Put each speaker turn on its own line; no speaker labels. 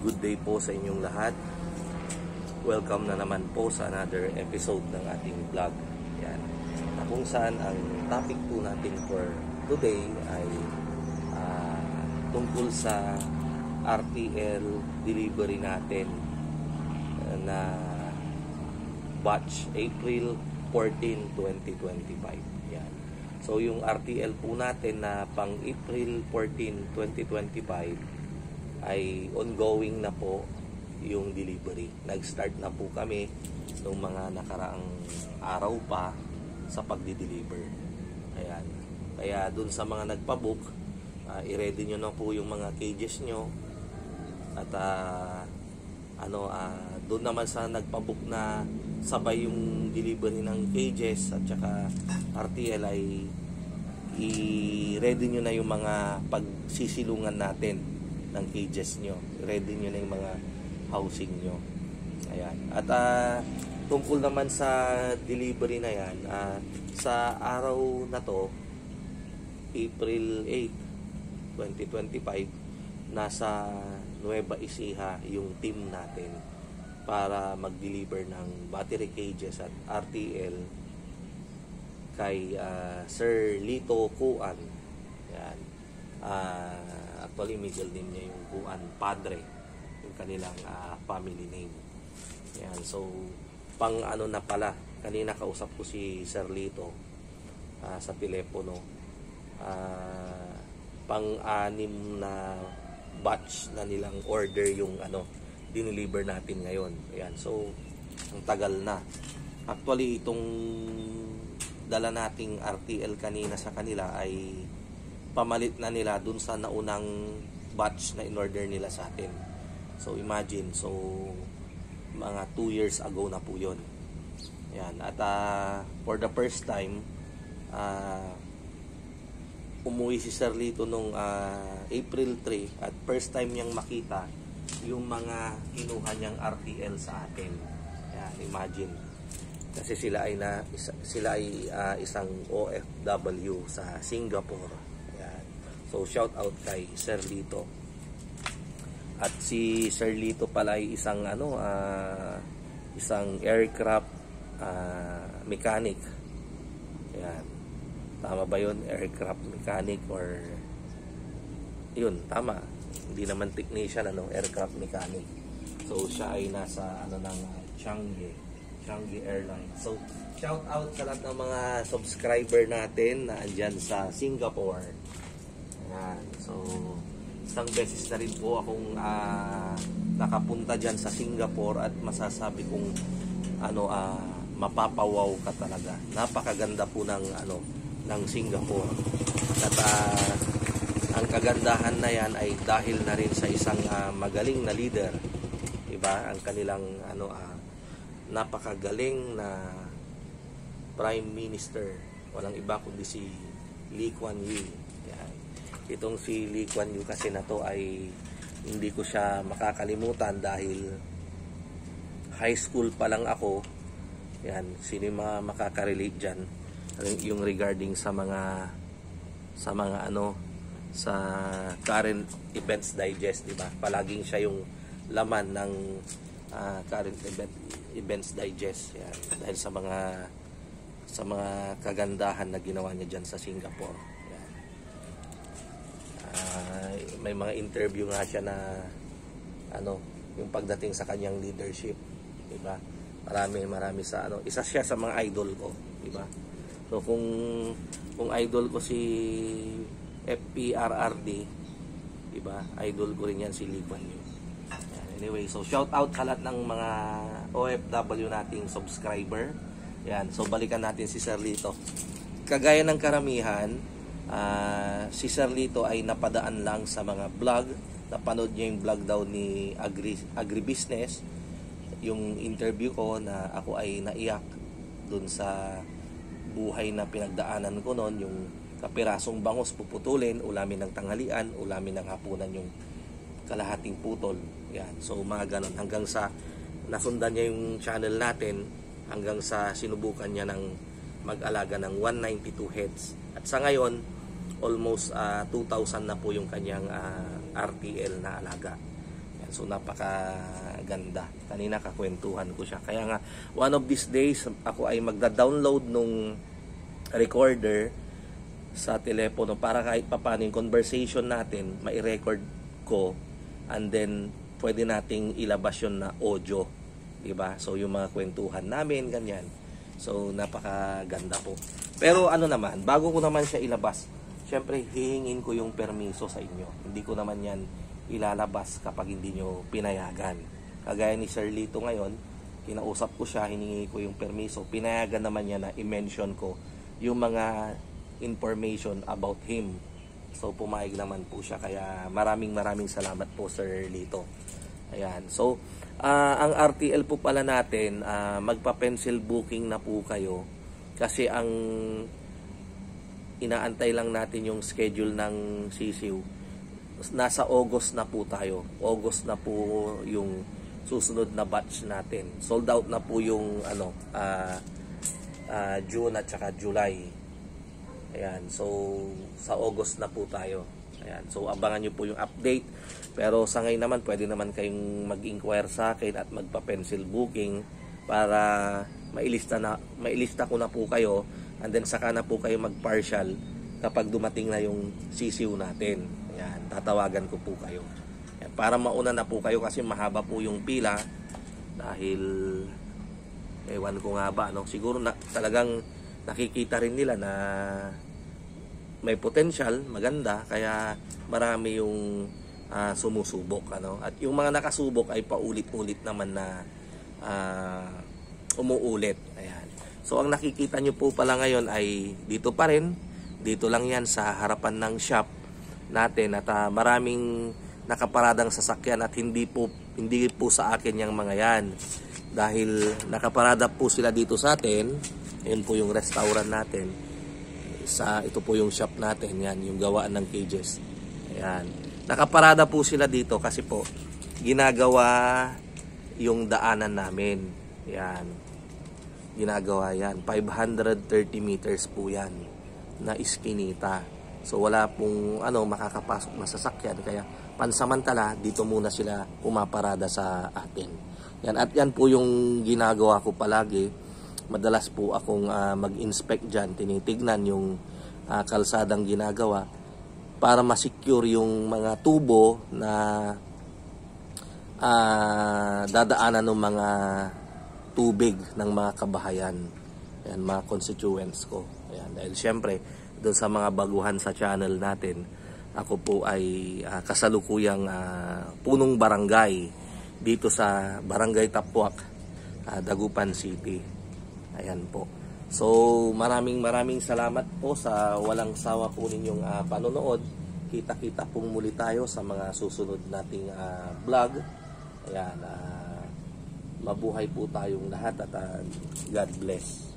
good day po sa inyong lahat. Welcome na naman po sa another episode ng ating vlog. Yan. Na kung saan ang topic po natin for today ay tungkol sa RTL delivery natin na batch April 14, 2025. Yan. So yung RTL po natin na pang April 14, 2025 ay ongoing na po yung delivery. Nag-start na po kami nung mga nakaraang araw pa sa pagdi-deliver. Ayan. Kaya dun sa mga nagpabook, i-ready nyo na po yung mga cages nyo. At doon naman sa nagpabook na sabay yung delivery ng cages at saka RTL ay i-ready nyo na yung mga pagsisilungan natin ng cages nyo. Ready nyo na yung mga housing nyo. Ayan. At tungkol naman sa delivery na yan, sa araw na to, April 8, 2025, nasa Nueva Ecija yung team natin para mag-deliver ng battery cages at RTL kay Sir Lito Kuan. Yan. Actually, middle name niya yung Kuan Padre, yung kanilang family name. Yan. So, pang ano na pala, kanina kausap ko si Sir Lito sa telepono. Pang-anim na batch na nilang order yung dineliver natin ngayon. Ayan. So, ang tagal na. Actually, itong dala nating RTL kanina sa kanila ay pamalit na nila dun sa naunang batch na in-order nila sa atin. So, imagine. So, mga 2 years ago na po yun. Ayan. At for the first time, umuwi si Sir Lito nung April 3 at first time niyang makita yung mga kinuha niyang RTL sa atin. Ayan, imagine. Kasi sila ay isang OFW sa Singapore. Ayan. So shout out kay Sir Lito. At si Sir Lito pala ay isang isang aircraft mechanic. Ayan. Tama ba yun? Aircraft mechanic or yun, tama. Hindi naman technician, aircraft mechanic. So, siya ay nasa ng Changi Airlines. So, shout out sa lahat ng mga subscriber natin na andyan sa Singapore. Ayan. So, isang beses na rin po akong nakapunta dyan sa Singapore at masasabi kong mapapawaw ka talaga. Napakaganda po ng Singapore. At ang kagandahan na yan ay dahil na rin sa isang magaling na leader. Diba? Ang kanilang napakagaling na Prime Minister. Walang iba kundi si Lee Kuan Yew. Yan. Itong si Lee Kuan Yew kasi na to ay hindi ko siya makakalimutan dahil high school pa lang ako. Yan. Sino yung makakarelate dyan? Yung regarding sa mga sa current events digest, di ba? Palaging siya yung laman ng current events digest. Yan. Dahil sa mga kagandahan na ginawa niya diyan sa Singapore. Yan. May mga interview nga siya na yung pagdating sa kanyang leadership, di ba? Marami sa isa siya sa mga idol ko, di ba? So kung idol ko si FPRRD, diba? Idol ko rin yan si Lee Kuan Yew. Anyway, so shout out sa lahat ng mga OFW nating subscriber. Yan, so balikan natin si Sir Lito. Kagaya ng karamihan, si Sir Lito ay napadaan lang sa mga vlog. Napanood niya yung vlog daw ni Agribusiness, yung interview ko na ako ay naiyak dun sa buhay na pinagdaanan ko noon, yung kapirasong bangos puputulin, ulamin ng tanghalian, ulamin ng hapunan yung kalahating putol. Yan. So mga ganon hanggang sa nasundan niya yung channel natin hanggang sa sinubukan niya ng mag-alaga ng 192 heads. At sa ngayon, almost 2,000 na po yung kanyang RTL na alaga. Ayan, so napakaganda. Kanina kakwentuhan ko siya. Kaya nga, one of these days, ako ay magda-download nung recorder sa telepono para kahit papaano yung conversation natin, mai-record ko, and then pwede nating ilabas yun na audio. Diba? So yung mga kwentuhan namin, ganyan. So napakaganda po. Pero ano naman, bago ko naman siya ilabas, syempre hihingin ko yung permiso sa inyo. Hindi ko naman yan ilalabas kapag hindi nyo pinayagan. Kagaya ni Sir Lito ngayon, kinausap ko siya, hiningi ko yung permiso. Pinayagan naman niya na i-mention ko yung mga information about him. So pumayag naman po siya. Kaya maraming salamat po Sir Lito. Ayan. So ang RTL po pala natin, magpa-pencil booking na po kayo. Kasi ang inaantay lang natin yung schedule ng sisiw. Nasa August na po tayo. August na po yung susunod na batch natin. Sold out na po yung June at saka July. Ayan. So sa August na po tayo. Ayan. So abangan nyo po yung update. Pero sa ngayon naman, pwede naman kayong mag-inquire sa akin at magpa-pencil booking para mailista ko na po kayo, and then saka na po kayo mag-partial kapag dumating na yung sisiw natin. Ayan, tatawagan ko po kayo. Ayan, para mauna na po kayo kasi mahaba po yung pila dahil ewan ko nga ba, no? Siguro talagang nakikita rin nila na may potential, maganda, kaya marami yung sumusubok, ano? At yung mga nakasubok ay paulit-ulit naman na umuulit. Ayan. So ang nakikita nyo po pala ngayon ay dito pa rin, dito lang yan sa harapan ng shop natin, at maraming nakaparadang sasakyan at hindi po sa akin yung mga yan, dahil nakaparada po sila dito sa atin. Ayun po yung restaurant natin, ito po yung shop natin, yan yung gawaan ng cages. Ayan, nakaparada po sila dito kasi po ginagawa yung daanan namin. Yan, ginagawa yan, 530 meters po yan na iskinita. So wala pong makakapasok na sasakyan, kaya pansamantala dito muna sila pumaparada sa atin. Yan, at yan po yung ginagawa ko palagi. Madalas po akong mag-inspect dyan, tinitignan yung kalsadang ginagawa para ma-secure yung mga tubo na dadaanan ng mga tubig ng mga kabahayan. Yan, mga constituents ko. Yan, dahil syempre doon sa mga baguhan sa channel natin, ako po ay kasalukuyang punong barangay dito sa Barangay Tapuak, Dagupan City. Ayan po. So maraming salamat po sa walang sawa po ninyong panonood. Kita-kita pong muli tayo sa mga susunod nating vlog. Ayan, mabuhay po tayong lahat at God bless.